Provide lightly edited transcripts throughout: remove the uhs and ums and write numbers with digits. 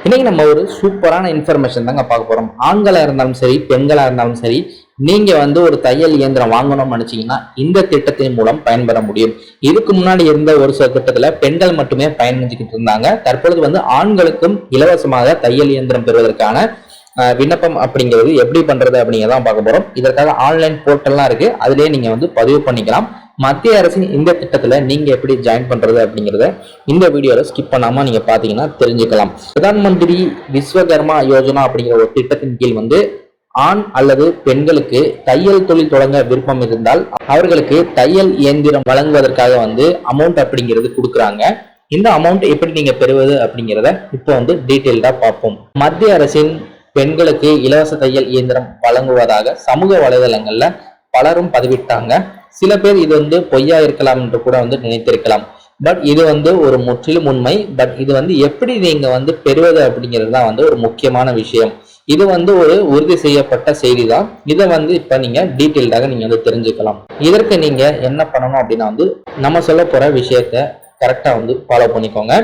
இன்னைக்கு நம்ம ஒரு சூப்பரான இன்ஃபர்மேஷன் தாங்க பார்க்க போறோம். ஆண்களா இருந்தாலும் சரி, பெண்களா இருந்தாலும் சரி, நீங்க ஒரு தையல் இயந்திரம் வாங்கணும்னு நினைச்சீங்கன்னா இந்த திட்டத்தின் மூலம் பயன்பெற முடியும். இதுக்கு முன்னாடி இருந்த ஒரு சில திட்டத்துல பெண்கள் மட்டுமே பயனடைஞ்சுக்கிட்டு இருந்தாங்க. தற்பொழுது ஆண்களுக்கும் இலவசமாக தையல் இயந்திரம் பெறுவதற்கான விண்ணப்பம் அப்படிங்கிறது எப்படி பண்றது அப்படிங்கிறதான் பார்க்க போறோம். இதற்காக ஆன்லைன் போர்ட்டல்லாம் இருக்கு, அதுலயே நீங்க பதிவு பண்ணிக்கலாம். மத்திய அரசின் இந்த திட்டத்துல நீங்க எப்படி ஜாயின் பண்றது அப்படிங்கறத இந்த வீடியோல ஸ்கிப் பண்ணாம நீங்க பாத்தீங்கன்னா தெரிஞ்சுக்கலாம். பிரதான் மந்திரி விஸ்வகர்மா யோஜனா அப்படிங்கிற ஒரு திட்டத்தின் கீழ் ஆண் அல்லது பெண்களுக்கு தையல் தொழில் தொடங்க விருப்பம் இருந்தால் அவர்களுக்கு தையல் இயந்திரம் வழங்குவதற்காக அமௌண்ட் அப்படிங்கிறது கொடுக்குறாங்க. இந்த அமௌண்ட் எப்படி நீங்க பெறுவது அப்படிங்கிறத இப்போ டீட்டெயில்டா பார்ப்போம். மத்திய அரசின் பெண்களுக்கு இலவச தையல் இயந்திரம் வழங்குவதாக சமூக வலைதளங்கள்ல பலரும் பதிவிட்டாங்க. சில பேர் இது பொய்யா இருக்கலாம் என்று கூட நினைத்திருக்கலாம். பட் இது ஒரு முற்றிலும் உண்மை. பட் இது எப்படி நீங்க பெறுவது அப்படிங்கிறது தான் ஒரு முக்கியமான விஷயம். இது ஒரு உறுதி செய்யப்பட்ட செய்தி தான். இதை இப்ப நீங்க டீட்டெயில்டாக நீங்க தெரிஞ்சுக்கலாம். இதற்கு நீங்க என்ன பண்ணணும் அப்படின்னா நம்ம சொல்ல போற விஷயத்த கரெக்டா ஃபாலோ பண்ணிக்கோங்க.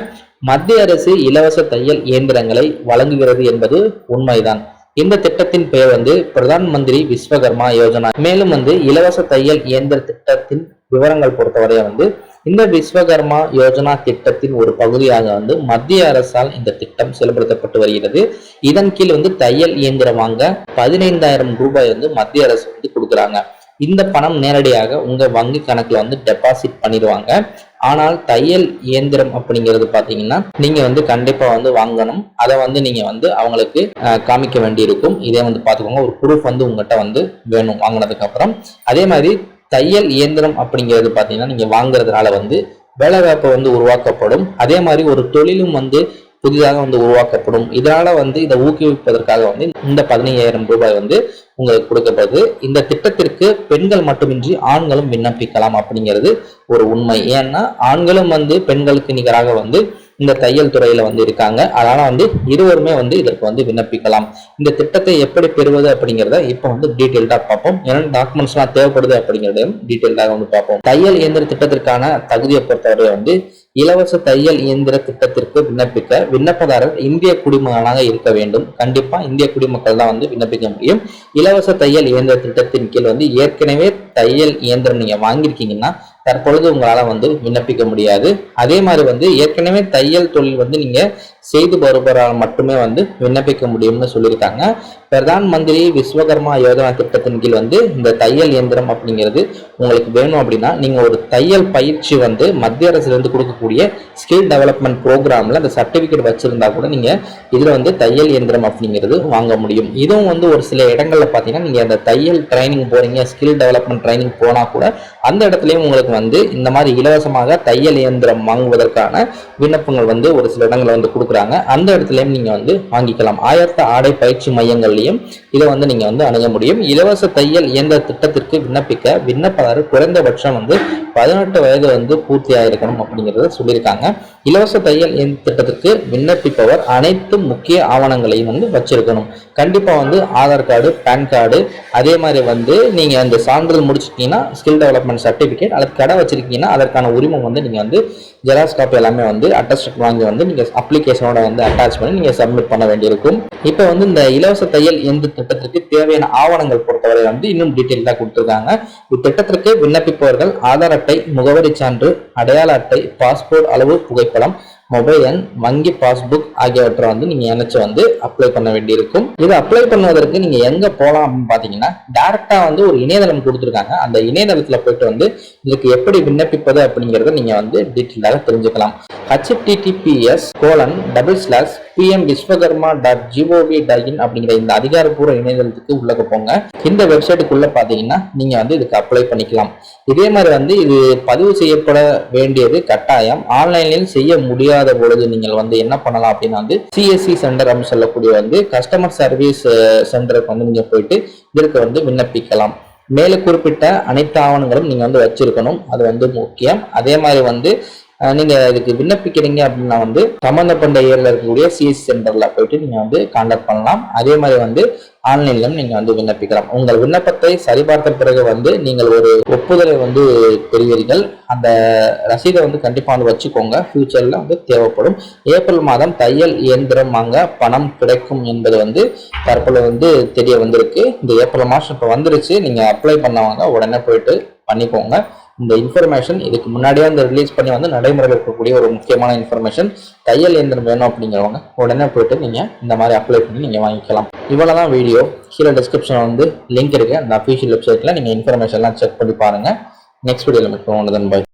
மத்திய அரசு இலவச தையல் இயந்திரங்களை வழங்குகிறது என்பது உண்மைதான். இந்த திட்டத்தின் பெயர் பிரதான் மந்திரி விஸ்வகர்மா யோஜனா. மேலும் இலவச தையல் இயந்திர திட்டத்தின் விவரங்கள் பொறுத்தவரை இந்த விஸ்வகர்மா யோஜனா திட்டத்தின் ஒரு பகுதியாக மத்திய அரசால் இந்த திட்டம் செயல்படுத்தப்பட்டு வருகிறது. இதன் கீழ் தையல் இயந்திரம் வாங்க 15,000 ரூபாய் மத்திய அரசு கொடுக்குறாங்க. இந்த பணம் நேரடியாக உங்க வங்கி கணக்குல டெபாசிட் பண்ணிடுவாங்க. ஆனால் தையல் இயந்திரம் அப்படிங்கிறது பாத்தீங்கன்னா நீங்க கண்டிப்பா வாங்கணும். அதை நீங்க அவங்களுக்கு காமிக்க வேண்டி இருக்கும். இதே பாத்துக்கோங்க, ஒரு ப்ரூஃப் உங்ககிட்ட வேணும் வாங்கினதுக்கு அப்புறம். அதே மாதிரி தையல் இயந்திரம் அப்படிங்கிறது பாத்தீங்கன்னா நீங்க வாங்குறதுனால வேலைவாய்ப்பு உருவாக்கப்படும். அதே மாதிரி ஒரு தொழிலும் புதிதாக உருவாக்கப்படும். இதனால இதை ஊக்குவிப்பதற்காக இந்த 15,000 ரூபாய் உங்களுக்கு கொடுக்கப்படுது. இந்த திட்டத்திற்கு பெண்கள் மட்டுமின்றி ஆண்களும் விண்ணப்பிக்கலாம் அப்படிங்கிறது ஒரு உண்மை. ஏன்னா ஆண்களும் பெண்களுக்கு நிகராக இந்த தையல் துறையில இருக்காங்க. அதனால இருவருமே இதற்கு விண்ணப்பிக்கலாம். இந்த திட்டத்தை எப்படி பெறுவது அப்படிங்கிறத இப்ப டீட்டெயில்டா பார்ப்போம். என்னென்ன டாக்குமெண்ட்ஸ் எல்லாம் தேவைப்படுது அப்படிங்கிறதையும் டீட்டெயில்டாக பார்ப்போம். தையல் இயந்திர திட்டத்திற்கான தகுதியை பொறுத்தவரை இலவச தையல் இயந்திர திட்டத்திற்கு விண்ணப்பிக்க விண்ணப்பதாரர் இந்திய குடிமகனாக இருக்க வேண்டும். கண்டிப்பா இந்திய குடிமக்கள் தான் விண்ணப்பிக்க முடியும். இலவச தையல் இயந்திர திட்டத்தின் கீழ் ஏற்கனவே தையல் இயந்திரம் நீங்க வாங்கியிருக்கீங்கன்னா தற்பொழுது உங்களால விண்ணப்பிக்க முடியாது. அதே மாதிரி ஏற்கனவே தையல் தொழில் நீங்க செய்து வருபவரால் மட்டுமே விண்ணப்பிக்க முடியும்னு சொல்லியிருக்காங்க. பிரதான் மந்திரி விஸ்வகர்மா யோஜனா திட்டத்தின் கீழ் இந்த தையல் இயந்திரம் அப்படிங்கிறது உங்களுக்கு வேணும் அப்படின்னா நீங்க ஒரு தையல் பயிற்சி மத்திய அரசுல இருந்து கொடுக்கக்கூடிய ஸ்கில் டெவலப்மெண்ட் ப்ரோக்ராம்ல அந்த சர்டிபிகேட் வச்சிருந்தா கூட நீங்க இதுல தையல் இயந்திரம் அப்படிங்கிறது வாங்க முடியும். இதுவும் ஒரு சில இடங்கள்ல பாத்தீங்கன்னா நீங்க அந்த தையல் ட்ரைனிங் போறீங்க, ஸ்கில் டெவலப்மெண்ட் ட்ரைனிங் போனா கூட அந்த இடத்துலயும் உங்களுக்கு இந்த மாதிரி இலவசமாக தையல் இயந்திரம் வாங்குவதற்கான விண்ணப்பங்கள் ஒரு சில இடங்கள்ல கொடுக்குறாங்க. அந்த இடத்துலயும் நீங்க வாங்கிக்கலாம். ஆயத்த ஆடை பயிற்சி மையங்கள்லயும் இதை நீங்க அணுக முடியும். இலவச தையல் இயந்திர திட்டத்திற்கு விண்ணப்பிக்க விண்ணப்பதாரர் குறைந்தபட்சம் 18 வயது பூர்த்தி ஆயிருக்கணும் அப்படிங்கறத சொல்லியிருக்காங்க. இலவச தையல் இயந்திர திட்டத்திற்கு விண்ணப்பிப்பவர் அனைத்து முக்கிய ஆவணங்களையும் வச்சிருக்கணும். கண்டிப்பா ஆதார் கார்டு, பேன் கார்டு, அதே மாதிரி நீங்க அந்த சான்றிதழ் முடிச்சிட்டீங்கன்னா ஸ்கில் டெவலப்மெண்ட் சர்டிபிகேட் அல்லது கடை வச்சிருக்கீங்கன்னா அதற்கான உரிமம் நீங்க ஜெராக்ஸ் காப்பி எல்லாமே அட்டஸ்ட் வாங்கி நீங்க அப்ளிகேஷனோட அட்டாச் பண்ணி நீங்க சப்மிட் பண்ண வேண்டியிருக்கும். இப்போ இந்த இலவச தையல் இயந்திர திட்டத்திற்கு தேவையான ஆவணங்கள் பொறுத்தவரை இன்னும் டீட்டெயிலா கொடுத்திருக்காங்க. இத்திட்டத்திற்கு விண்ணப்பிப்பவர்கள் ஆதார் அட்டை, முகவரி சான்று, அடையாள அட்டை, பாஸ்போர்ட் அளவு புகைப்படம், மொபைல் எண், வங்கி பாஸ்புக் ஆகியவற்றை நீங்க இணைச்சு அப்ளை பண்ண வேண்டியிருக்கும். இது அப்ளை பண்ணுவதற்கு நீங்க எங்க போலாம் அப்படின்னு பாத்தீங்கன்னா டைரக்டா ஒரு இணையதளம் கொடுத்துருக்காங்க. அந்த இணையதளத்துல போயிட்டு இதுக்கு எப்படி விண்ணப்பிப்பது அப்படிங்கறத நீங்க டீட்டெயிலாக தெரிஞ்சுக்கலாம். https://pmviswakarma.gov.in அப்படிங்கிற இந்த அதிகாரப்பூர்வ இணையதளத்துக்கு உள்ள போங்க. இந்த வெப்சைட்டுக்குள்ள பாத்தீங்கன்னா நீங்க இதுக்கு அப்ளை பண்ணிக்கலாம். இதே மாதிரி இது பதிவு செய்யப்பட வேண்டியது கட்டாயம். ஆன்லைனில் செய்ய முடியாத பொழுது நீங்கள் என்ன பண்ணலாம் அப்படின்னா சிஎஸ்சி சென்டர் அப்படின்னு சொல்லக்கூடிய கஸ்டமர் சர்வீஸ் சென்டருக்கு நீங்க போயிட்டு இதற்கு விண்ணப்பிக்கலாம். மேலே குறிப்பிட்ட அனைத்து ஆவணங்களும் நீங்க வச்சிருக்கணும். அது முக்கியம். அதே மாதிரி நீங்க இதுக்கு விண்ணப்பிக்கிறீங்க அப்படின்னா வந்து சம்பந்தப்பட்ட ஏரியால இருக்கக்கூடிய சிஎஸ் சென்டர்ல போயிட்டு நீங்க வந்து கான்டாக்ட் பண்ணலாம். அதே மாதிரி வந்து ஆன்லைன்ல நீங்க வந்து விண்ணப்பிக்கலாம். உங்கள் விண்ணப்பத்தை சரிபார்த்த பிறகு வந்து நீங்கள் ஒரு ஒப்புதலை வந்து பெறுவீர்கள். அந்த ரசீதை வந்து கண்டிப்பா வந்து வச்சுக்கோங்க, ஃபியூச்சர்ல வந்து தேவைப்படும். ஏப்ரல் மாதம் தையல் இயந்திரம் வாங்க பணம் கிடைக்கும் என்பது வந்து தற்போது வந்து தெரிய வந்திருக்கு. இந்த ஏப்ரல் மாதம் இப்போ வந்துருச்சு. நீங்க அப்ளை பண்ணவங்க உடனே போயிட்டு பண்ணிக்கோங்க. இந்த இன்ஃபர்மேஷன் இதுக்கு முன்னாடியே வந்து ரிலீஸ் பண்ணி வந்து நடைமுறையில் இருக்கக்கூடிய ஒரு முக்கியமான இன்ஃபர்மேஷன். தையல் இயந்திரம் வேணும் அப்படிங்கிறவங்க உடனே போயிட்டு நீங்க இந்த மாதிரி அப்ளை பண்ணி நீங்க வாங்கிக்கலாம். இவ்வளவுதான் வீடியோ. கீழே டிஸ்கிரிப்ஷன் வந்து லிங்க் இருக்கு, அந்த அஃபீஷியல் வெப்சைட்ல நீங்க இன்ஃபர்மேஷன்லாம் செக் பண்ணி பாருங்க. நெக்ஸ்ட் வீடியோல மீட் பண்ணுவோம். பை.